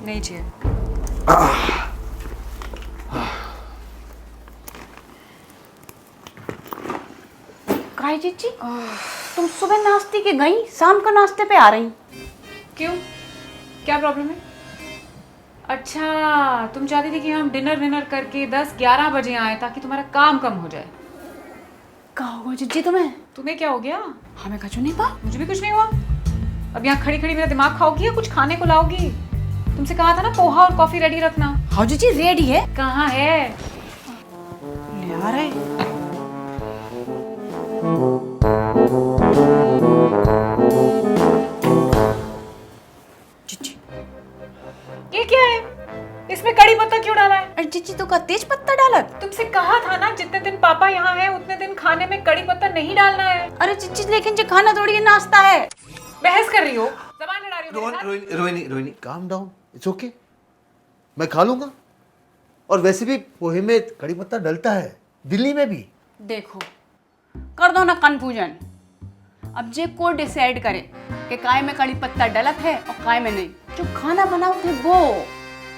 नहीं चाहिए। काय जीजी, तुम सुबह नाश्ते के गई, शाम को नाश्ते पे आ रही। क्यों, क्या प्रॉब्लम है? अच्छा, तुम चाहती थी कि हम डिनर करके 10-11 बजे आए ताकि तुम्हारा काम कम हो जाए। क्या हुआ जीजी तुम्हें? तुम्हें क्या हो गया? हमें कछु नहीं पा। मुझे भी कुछ नहीं हुआ। अब यहाँ खड़ी खड़ी मेरा दिमाग खाओगी या कुछ खाने को लाओगी? तुमसे कहा था ना पोहा और कॉफी रेडी रखना। हाँ जीजी रेडी है। कहाँ है? ले आ रहे। जीजी ये क्या है? इसमें कड़ी पत्ता क्यों डाला है? अरे जीजी तो का तेज पत्ता डाला। तुमसे कहा था ना जितने दिन पापा यहाँ है उतने दिन खाने में कड़ी पत्ता नहीं डालना है। अरे जीजी लेकिन जो खाना थोड़ी नाश्ता है। बहस कर रही हो, जबान लड़ा रही हो मेरे साथ? Rohini calm down, it's okay, मैं खा लूंगा। और वैसे भी पोहे में कड़ी पत्ता डलता है, दिल्ली में भी। देखो कर दो ना कंफ्यूजन। अब जे को डिसाइड करे कि काय में कड़ी पत्ता डलत है और काय में नहीं, जो खाना बनाओ थे वो।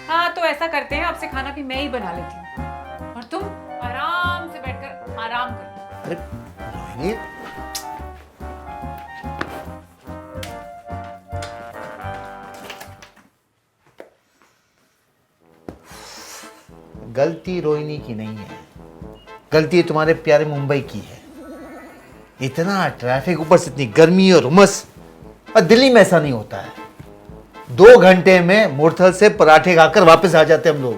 हाँ तो ऐसा करते हैं, आपसे खाना भी मैं ही बना लेती हूँ और तुम आराम से बैठकर आराम करो। अरे रोहिणी, गलती रोहिणी की नहीं है, गलती तुम्हारे प्यारे मुंबई की है। इतना ट्रैफिक, ऊपर से इतनी गर्मी और उमस। और दिल्ली में ऐसा नहीं होता है, 2 घंटे में मुरथल से पराठे खाकर वापस आ जाते हम लोग।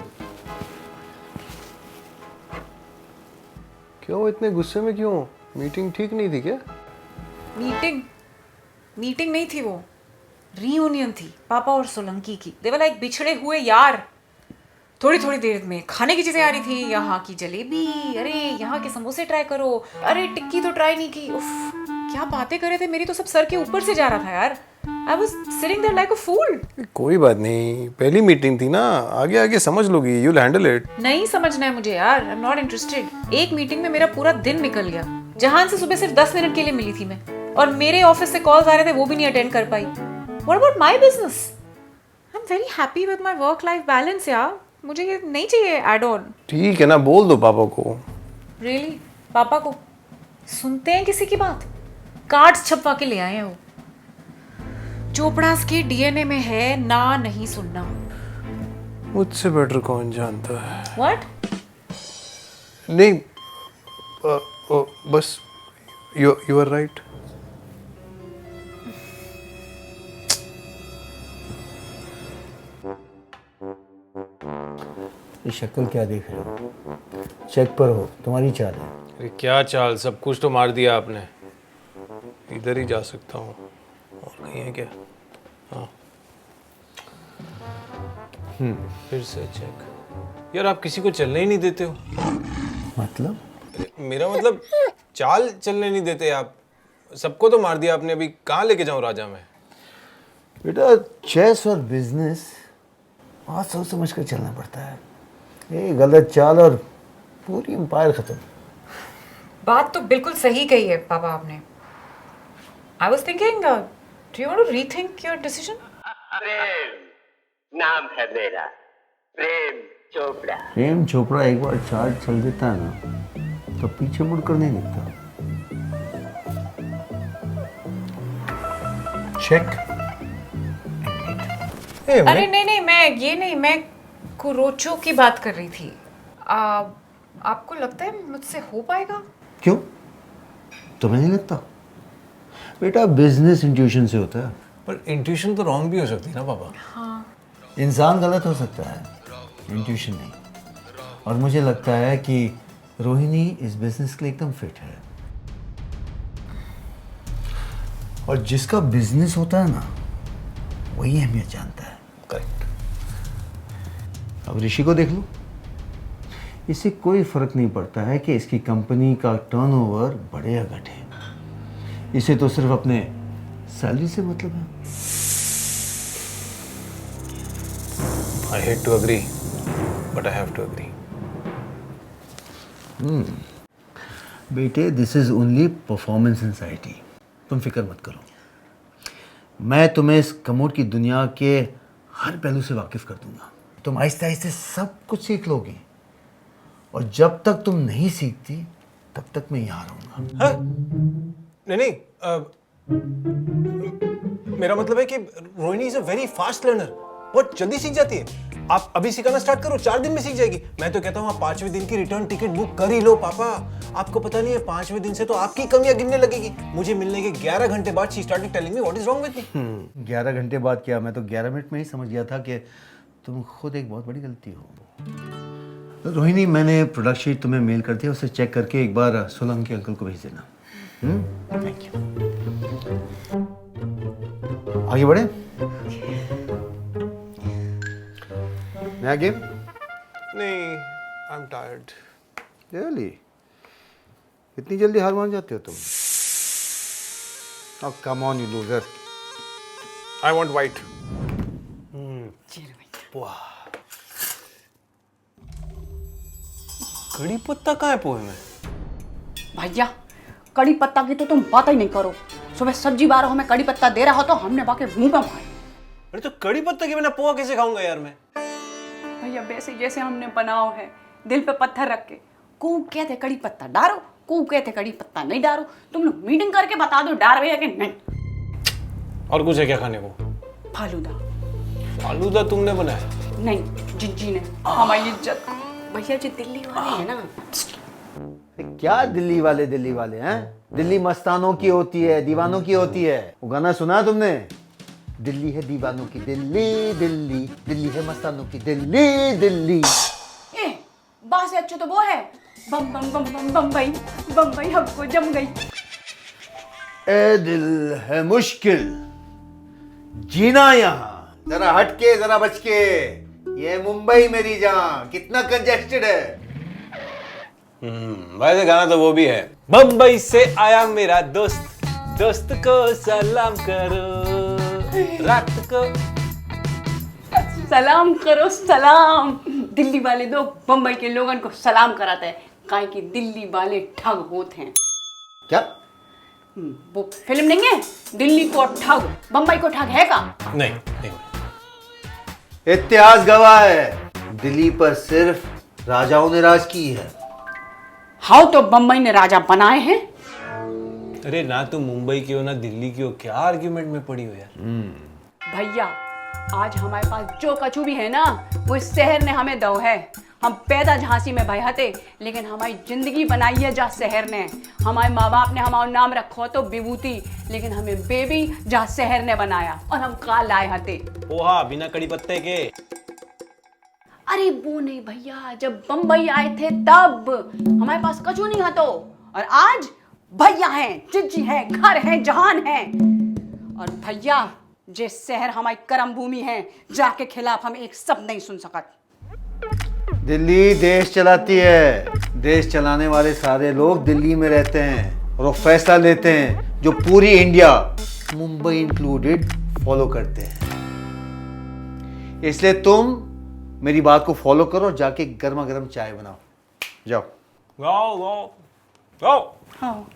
क्यों इतने गुस्से में क्यों? मीटिंग ठीक नहीं थी क्या? मीटिंग नहीं थी, वो रीयूनियन थी पापा और सोलंकी की। दे वर लाइक बिछड़े हुए यार। थोड़ी थोड़ी देर में खाने की चीजें आ रही थी, यहाँ की जलेबी, अरे यहाँ के समोसे ट्राई करो, अरे टिक्की तो ट्राई नहीं की। उफ, क्या बातें कर रहे थे, मेरी तो सब सर के ऊपर से जा रहा था यार। I was sitting there like a fool. कोई बात नहीं, पहली मीटिंग थी ना, आगे आगे समझ लोगी, you'll handle it. नहीं समझना है मुझे यार, I'm not interested. एक मीटिंग में मेरा पूरा दिन निकल गया। जहान से सुबह सिर्फ 10 मिनट के लिए मिली थी मैं, और मेरे ऑफिस से कॉल्स आ रहे थे, वो भी नहीं अटेंड कर पाई। What about my business? I'm very happy with my work-life balance यार। मुझे ये नहीं चाहिए एड ऑन। ठीक है ना, बोल दो पापा को। Really? पापा को सुनते हैं किसी की बात? कार्ड्स छपवा के ले आए हैं वो। चोपड़ास के डीएनए में है ना नहीं सुनना। मुझसे बेटर कौन जानता है? What? नहीं, बस you are right. ये शक्ल क्या देख रहे हो? चेक पर हो, तुम्हारी चाल है। अरे क्या चाल, सब कुछ तो मार दिया आपने। इधर ही जा सकता हूँ, और कहीं है क्या? हाँ, फिर से चेक। यार आप किसी को चलने ही नहीं देते हो। मतलब? मेरा मतलब चाल चलने नहीं देते आप। सबको तो मार दिया आपने, अभी कहाँ लेके जाऊँ राजा मैं? बेटा चेस और बिजनेस बहुत सोच समझ कर चलना पड़ता है। ये गलत चाल और पूरी एम्पायर खत्म। बात तो बिल्कुल सही कही है पापा आपने। I was thinking, do you want to rethink your decision? प्रेम नाम है मेरा, प्रेम चोपड़ा। प्रेम चोपड़ा एक बार चाल चल देता है ना, तो पीछे मुड़कर नहीं दिखता। चेक। अरे नहीं, मैं कुरोचो की बात कर रही थी। आपको लगता है मुझसे हो पाएगा? क्यों? तुम्हें नहीं लगता? बेटा बिजनेस इंट्यूशन से होता है। पर इंट्यूशन तो रॉन्ग भी हो सकती है ना पापा। हाँ। इंसान गलत हो सकता है, इंट्यूशन नहीं। और मुझे लगता है कि रोहिणी इस बिजनेस के लिए एकदम फिट है। और जिसका बिजनेस होता है ना, वही अहमियत जानता है। करेक्ट। अब ऋषि को देख लो, इससे कोई फर्क नहीं पड़ता है कि इसकी कंपनी का टर्नओवर बढ़े या घटे। इसे तो सिर्फ अपने सैलरी से मतलब है। I hate to agree, but I have to agree. बेटे this is only performance anxiety, तुम फिक्र मत करो। मैं तुम्हें इस कमोड की दुनिया के हर पहलू से वाकिफ कर दूंगा। तुम आहिस्ते आहिस्ते सब कुछ सीख लोगी, और जब तक तुम नहीं सीखती तब तक मैं यहाँ रहूंगा। हाँ? नहीं, मेरा मतलब है कि Rohini is a very fast learner, बहुत जल्दी सीख जाती है। आप अभी सिखाना स्टार्ट करो, 4 दिन में सीख जाएगी। मैं तो कहता हूँ आप 5वें दिन की रिटर्न टिकट बुक कर ही लो पापा। आपको पता नहीं है 5वें दिन से तो आपकी कमियां गिनने लगेगी। मुझे मिलने के 11 घंटे बाद she started telling me what is wrong with me. 11 घंटे बाद क्या, मैं तो 11 मिनट में ही समझ गया था कि तुम खुद एक बहुत बड़ी गलती हो। रोहिणी, मैंने प्रोडक्ट शीट तुम्हें मेल कर दिया, उसे चेक करके एक बार सोलंकी अंकल को भेज देना। Thank you. आगे बढ़े। नया गेम? नहीं, आई एम टायर्ड। रियली? इतनी जल्दी हार मान जाते हो तुम? Oh, come on, you loser. I want white. कड़ी पत्ता कहाँ है पोहे में? भैया कड़ी पत्ता की तो तुम बात ही नहीं करो। सुबह सब्जी 12 हमें कड़ी पत्ता दे रहा हो तो हमने बाके मुंह पे मारे। अरे तो कड़ी पत्ता के बिना पोहा कैसे खाऊंगा यार मैं? भैया वैसे जैसे हमने बनाओ है, दिल पे पत्थर रख के, कू कहते कड़ी पत्ता डारो, कू कहते कड़ी पत्ता नहीं डारो। तुम लोग मीटिंग करके बता दो डार भैया कि नहीं। और कुछ है क्या खाने को? फालूदा। फालूदा तुमने बनाया? नहीं, जिज्जी ने। हमारी इज्जत। भैया जी दिल्ली वाले हैं ना। क्या दिल्ली वाले हैं? दिल्ली मस्तानों की होती है, दीवानों की होती है। वो गाना सुना है तुमने? दिल्ली है दीवानों की दिल्ली, दिल्ली दिल्ली है मस्तानों की दिल्ली, दिल्ली। ए, बात से अच्छे तो वो है बम बम बम बम बम्बई, बम्बई हमको जम गई। ए दिल है मुश्किल जीना यहाँ, जरा हटके जरा बचके। ये मुंबई मेरी जान, कितना कंजेस्टेड है। वैसे गाना तो वो भी है। बम्बई से आया मेरा दोस्त, दोस्त को सलाम करो, रात को सलाम करो सलाम। दिल्ली वाले लोग बम्बई के लोगों को सलाम कराते हैं, काहे कि दिल्ली वाले ठग होते हैं। क्या? वो फिल्म नहीं है दिल्ली को ठग, बम्बई को ठग है का? नहीं। इतिहास गवाह है, दिल्ली पर सिर्फ राजाओं ने राज की है। हाँ तो बम्बई ने राजा बनाए हैं। अरे ना तुम मुंबई की हो ना दिल्ली की हो, क्या आर्ग्यूमेंट में पड़ी हो यार? भैया आज हमारे पास जो कछु भी है ना, वो इस शहर ने हमें दो है। हम पैदा झांसी में भय हते, लेकिन हमारी जिंदगी बनाई है जा शहर ने। हमारे माँ बाप ने हमारा नाम रखो तो विभूति, लेकिन हमें बेबी जा शहर ने बनाया, और हम का लाए हते पोहा बिना कड़ी पत्ते के। अरे वो नहीं भैया, जब बम्बई आए थे तब हमारे पास कछु नहीं था तो, और आज भैया हैं, जिज्जी है, घर है, जहान है। और भैया जे शहर हमारी कर्म भूमि है, जाके खिलाफ हम एक शब्द नहीं सुन सकत। दिल्ली देश चलाती है, देश चलाने वाले सारे लोग दिल्ली में रहते हैं, और वो फैसला लेते हैं जो पूरी इंडिया, मुंबई इंक्लूडेड, फॉलो करते हैं। इसलिए तुम मेरी बात को फॉलो करो और जाके गर्मा गर्म चाय बनाओ। जाओ गाओ।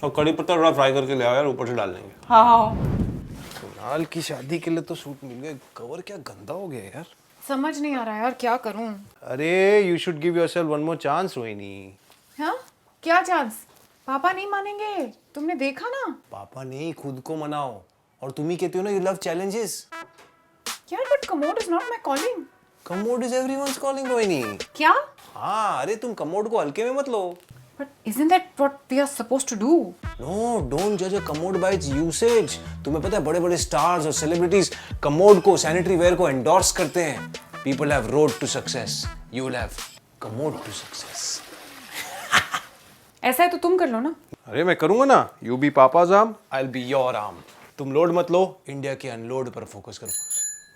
और कड़ी पत्ता थोड़ा फ्राई करके ले आओ यार, ऊपर से डाल देंगे। हाँ कुणाल की शादी के लिए तो सूट मिल गए, कवर क्या गंदा हो गया यार। समझ नहीं आ रहा यार, क्या करूं? अरे you should give yourself one more chance Rohini. हाँ, क्या चांस? पापा नहीं मानेंगे, तुमने देखा ना। पापा नहीं, खुद को मनाओ। और तुम ही कहती हो ना यू लव चैलेंजेस। यार but commode is not my calling. Commode is everyone's calling Rohini. क्या? हाँ, अरे तुम कमोड को हल्के में मत लो। बट isn't that what we are supposed to do? No, don't जज a commode by its usage. तुम्हें पता है बड़े बड़े स्टार्स और सेलिब्रिटीज कमोड को, सैनिटरी वेयर को एंडोर्स करते हैं। People have road to success, you will have commode to success. ऐसा है तो तुम कर लो ना। अरे मैं करूंगा ना, you be papa's arm, I will be your arm. तुम लोड मत लो, इंडिया के अनलोड पर फोकस करो।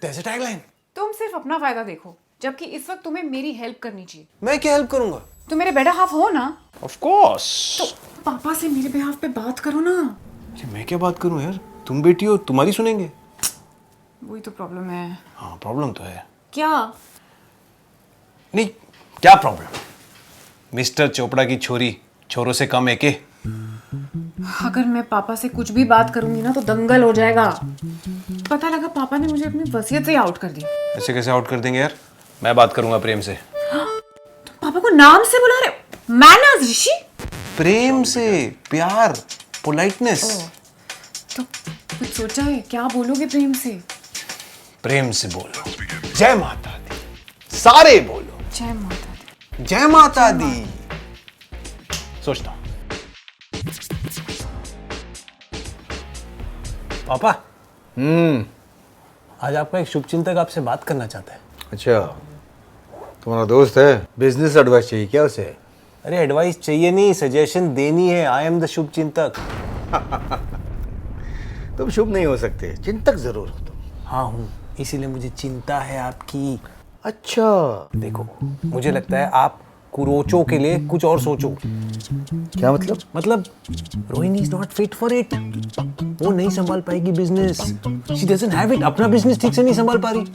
That's a tagline. तुम सिर्फ अपना फायदा देखो, जबकि इस वक्त तुम्हें मेरी हेल्प करनी चाहिए। मैं क्या हेल्प करूंगा? तुम मेरे बेटा हाफ हो ना, ऑफ कोर्स। तो पापा से मेरे बिहाफ पे बात करो ना। अरे मैं क्या बात करूं यार, तुम बेटी हो, तुम्हारी सुनेंगे। वही तो प्रॉब्लम है। हाँ प्रॉब्लम तो है। क्या? नहीं, क्या प्रॉब्लम? मिस्टर चोपड़ा की छोरी छोरों से कम है के? अगर मैं पापा से कुछ भी बात करूंगी ना तो दंगल हो जाएगा। पता लगा पापा ने मुझे अपनी वसीयत से आउट कर दिया। ऐसे कैसे आउट कर देंगे यार? मैं बात करूंगा प्रेम से। पापा को नाम से बुला रहे? मैनर्स ऋषि। प्रेम से, प्यार, पोलाइटनेस। तो कुछ सोचा है क्या बोलोगे प्रेम से? प्रेम से बोलो, जय माता दी। सारे बोलो, जय माता दी। जय माता दी। सोचता हूं। पापा, आज आपका एक शुभचिंतक आपसे बात करना चाहता है। अच्छा, तुम्हारा दोस्त है, बिजनेस एडवाइस चाहिए क्या उसे? अरे एडवाइस चाहिए नहीं, सजेशन देनी है। आई एम द शुभचिंतक। तुम शुभ नहीं हो सकते, चिंतक जरूर हो तुम। हाँ हूँ, इसीलिए मुझे चिंता है आपकी। अच्छा, देखो, मुझे लगता है आप कुरोचों के लिए कुछ और सोचो। क्या मतलब? मतलब Rohini is not fit for it. वो नहीं संभाल पाएगी business. She doesn't have it. अपना बिजनेस ठीक से नहीं संभाल पा रही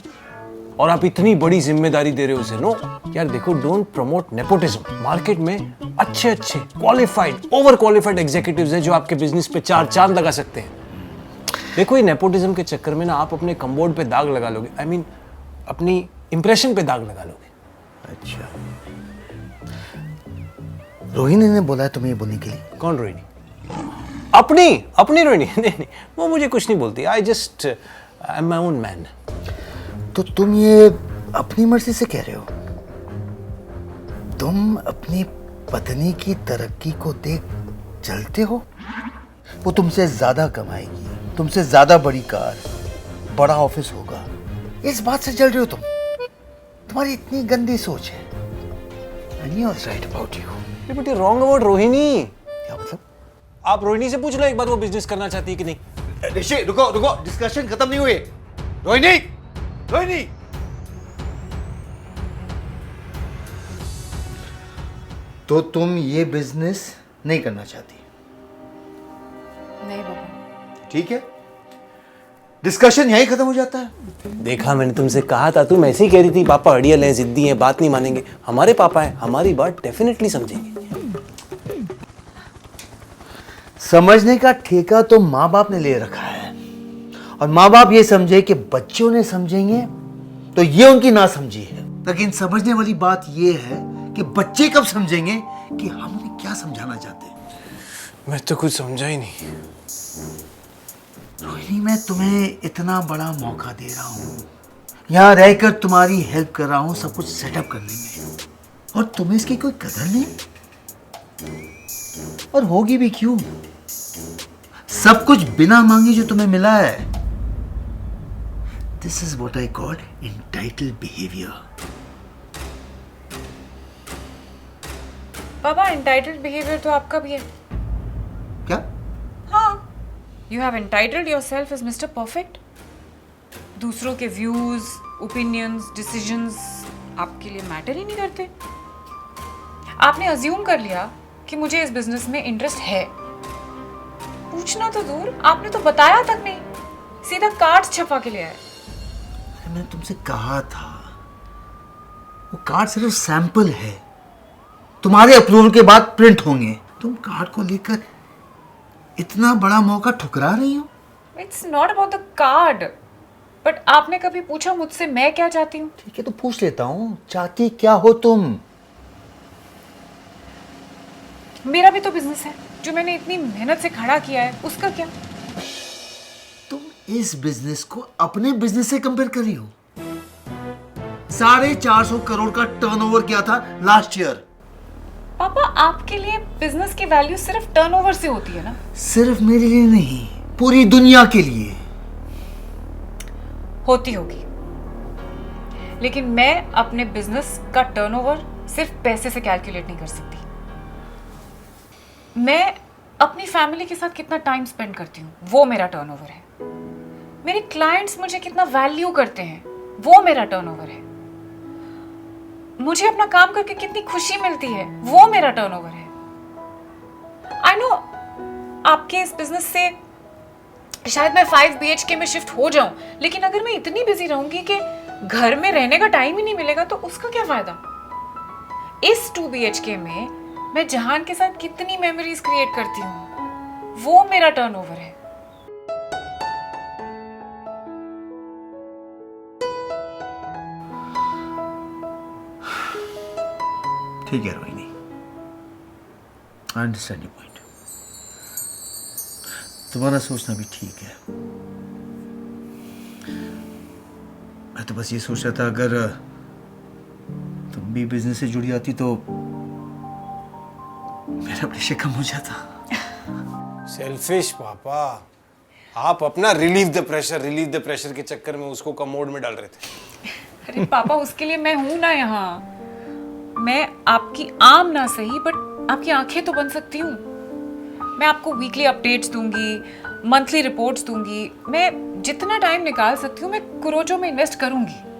और आप इतनी बड़ी जिम्मेदारी दे रहे हो उसे। नो यार, देखो, डोंट प्रमोट नेपोटिज्म। मार्केट में अच्छे अच्छे क्वालिफाइड, ओवर क्वालिफाइड एग्जीक्यूटिव्स हैं जो आपके बिजनेस पे चार चांद लगा सकते हैं। देखो, ये नेपोटिज्म के चक्कर में ना आप अपने कमबोर्ड पे दाग लगा लोगे। आई मीन अपनी इंप्रेशन पे दाग लगा लोगे। अच्छा, रोहिणी ने बोला है तुम्हें ये बोलने के लिए? कौन रोहिणी? अपनी रोहिणी? नहीं, वो मुझे कुछ नहीं बोलती। I am my own man. तो तुम ये अपनी मर्जी से कह रहे हो? तुम अपनी पत्नी की तरक्की को देख चलते हो? वो तुमसे ज्यादा कमाएगी, तुमसे ज्यादा बड़ी कार, बड़ा ऑफिस होगा, इस बात से जल रहे हो तुम? तुम्हारी इतनी गंदी सोच है। And you are right about you. But ये रॉन्ग अबाउट रोहिणी। क्या मतलब? आप रोहिणी से पूछ लो एक बार, वो बिजनेस करना चाहती है कि नहीं। ऋषि, रुको रुको, डिस्कशन खत्म नहीं हुई। रोहिणी, रोहिणी, तो तुम ये बिजनेस नहीं करना चाहती? नहीं बाबा। ठीक है, डिस्कशन यहीं खत्म हो जाता है। देखा, मैंने तुमसे कहा था। तुम ऐसे ही कह रही थी पापा अड़ियल हैं, जिद्दी हैं, बात नहीं मानेंगे। हमारे पापा हैं, हमारी बात डेफिनेटली समझेंगे। समझने का ठेका तो माँ बाप ने ले रखा है, और माँ बाप ये समझे कि बच्चों ने समझेंगे तो ये उनकी ना समझी है। लेकिन समझने वाली बात ये है कि बच्चे कब समझेंगे कि हम उन्हें क्या समझाना चाहते हैं। मैं तो कुछ समझा ही नहीं। रोहिणी, मैं तुम्हें इतना बड़ा मौका दे रहा हूँ, यहाँ रहकर तुम्हारी हेल्प कर रहा हूँ सब कुछ सेटअप करने में, और तुम्हें इसकी कोई कदर नहीं? और होगी भी क्यों? सब कुछ बिना मांगे जो तुम्हें मिला है। This is what I call entitled behaviour. पापा, एंटाइटल्ड बिहेवियर तो आपका भी है। क्या? हाँ, you have entitled yourself as mister perfect. दूसरों के व्यूज, ओपिनियंस, डिसीजंस आपके लिए मैटर ही नहीं करते। आपने अज्यूम कर लिया कि मुझे इस बिजनेस में इंटरेस्ट है। पूछना तो दूर, आपने तो बताया तक नहीं, सीधा कार्ड छपा के ले आए। मैंने तुमसे कहा था, वो कार्ड सिर्फ सैंपल है, तुम्हारे अप्रूवल के बाद प्रिंट होंगे। तुम कार्ड को लेकर इतना बड़ा मौका ठुकरा रही हो। It's not about the card, but आपने कभी पूछा मुझसे मैं क्या चाहती हूँ? ठीक है, तो पूछ लेता हूँ, चाहती क्या हो तुम? मेरा भी तो बिजनेस है जो मैंने इतनी मेहनत से खड़ा किया है, उसका क्या? तुम इस बिजनेस को अपने बिजनेस से कंपेयर कर रही हो। 450 करोड़ का टर्नओवर क्या था लास्ट ईयर। पापा, आपके लिए बिजनेस की वैल्यू सिर्फ टर्नओवर से होती है ना? सिर्फ मेरे लिए नहीं, पूरी दुनिया के लिए होती होगी, लेकिन मैं अपने बिजनेस का टर्नओवर सिर्फ पैसे से कैलकुलेट नहीं कर सकती। मैं अपनी फैमिली के साथ कितना टाइम स्पेंड करती हूँ, वो मेरा टर्नओवर है। मेरे क्लाइंट्स मुझे कितना वैल्यू करते हैं, वो मेरा टर्नओवर है। मुझे अपना काम करके कितनी खुशी मिलती है, वो मेरा टर्नओवर है। आई नो आपके इस बिजनेस से शायद मैं 5 BHK में शिफ्ट हो जाऊं, लेकिन अगर मैं इतनी बिजी रहूंगी कि घर में रहने का टाइम ही नहीं मिलेगा तो उसका क्या फायदा? इस 2 BHK में मैं जहान के साथ कितनी मेमोरीज क्रिएट करती हूँ, वो मेरा टर्नओवर है। ठीक है Rohini, I understand your point. तुम्हारा सोचना भी ठीक है। मैं तो बस ये सोच रहा था अगर तुम भी बिजनेस से जुड़ी आती तो मेरा प्रेशर कम हो जाता। सेल्फिश पापा, आप अपना रिलीव द प्रेशर के चक्कर में उसको कमोड में डाल रहे थे। अरे पापा, उसके लिए मैं हूं ना यहाँ। मैं आपकी आम ना सही बट आपकी आंखें तो बन सकती हूँ। मैं आपको वीकली अपडेट्स दूंगी, मंथली रिपोर्ट्स दूंगी। मैं जितना टाइम निकाल सकती हूँ मैं कुरोजो में इन्वेस्ट करूंगी।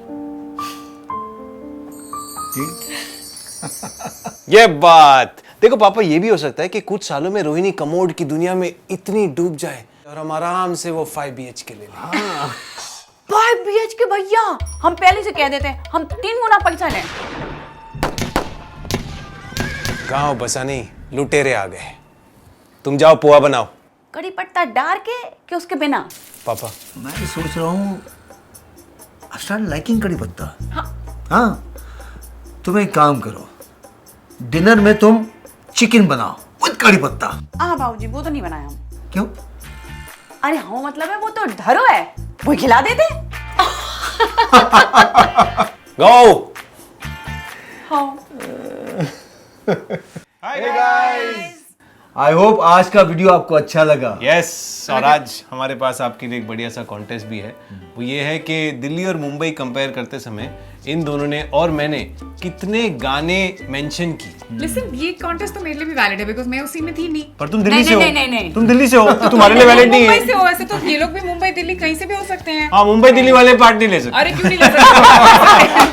ये बात देखो पापा, ये भी हो सकता है कि कुछ सालों में रोहिणी कमोड की दुनिया में इतनी डूब जाए और हम आराम से वो 5 BHK ले लें। 5 BHK भैया, हम पहले से कह देते हैं हम 3 गुना पैसा लें। गांव बसानी लुटेरे आ गए। तुम जाओ पोहा बनाओ। कड़ी पत्ता डाल के कि उसके बिना? पापा मैं भी सोच रहा हूँ आई स्टार्ट लाइकिंग कड़ी पत्ता। हाँ, तुम एक काम करो, डिनर में तुम चिकन बनाओ विद कड़ी पत्ता। बाबूजी, वो तो नहीं बनाया हम। क्यों? अरे हाँ, मतलब है वो तो धरो है, वो खिला देते। गो। हाँ। Hi guys. आई होप आज का वीडियो आपको अच्छा लगा। यस, और आज हमारे पास आपके लिए एक बढ़िया सा कॉन्टेस्ट भी है। वो ये है कि दिल्ली और मुंबई कंपेयर करते समय इन दोनों ने और मैंने कितने गाने मेंशन की। लिसन, ये कॉन्टेस्ट तो मेरे लिए भी वैलिड है बिकॉज़ मैं उसी में थी नहीं। पर तुम दिल्ली से हो। नहीं। तुम दिल्ली से हो तो तुम्हारे लिए वैलिड नहीं मुंबई है। से हो, वैसे तो ये लोग भी मुंबई दिल्ली कहीं से भी हो सकते हैं। हाँ, मुंबई दिल्ली वाले पार्ट नहीं ले सकते। अरे क्यों नहीं ले सकते?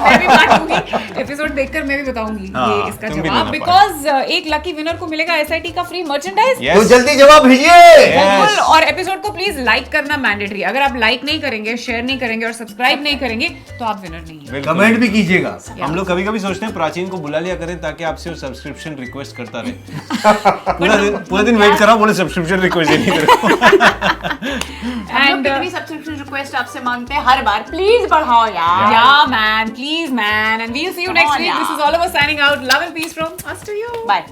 मैं भी बांटूंगी। एपिसोड देखकर मैं भी बताऊंगी हाँ, ये इसका तुम भी जवाब, देना बिकॉज एक लकी विनर को मिलेगा SIT का फ्री मर्चेंडाइज। तो जल्दी जवाब भेजिए। बिल्कुल, और एपिसोड को प्लीज लाइक करना मैंडेटरी। अगर आप लाइक नहीं करेंगे, शेयर नहीं करेंगे और सब्सक्राइब नहीं करेंगे तो आप विनर नहीं है। कमेंट भी कीजिएगा। हम लोग कभी कभी सोचते हैं प्राचीन को बुला लिया करें ताकि आपसे वो सब्सक्रिप्शन रिक्वेस्ट करता रहे। पूरा दिन वेट करा, बोले सब्सक्रिप्शन रिक्वेस्ट नहीं करे। एंड कितनी सब्सक्रिप्शन रिक्वेस्ट आपसे मांगते हैं हर बार, प्लीज बढ़ाओ यार। Yeah, man, please, man, and we'll see you Come next on, week. This yeah. is all of us signing out. Love and peace from us to you. Bye.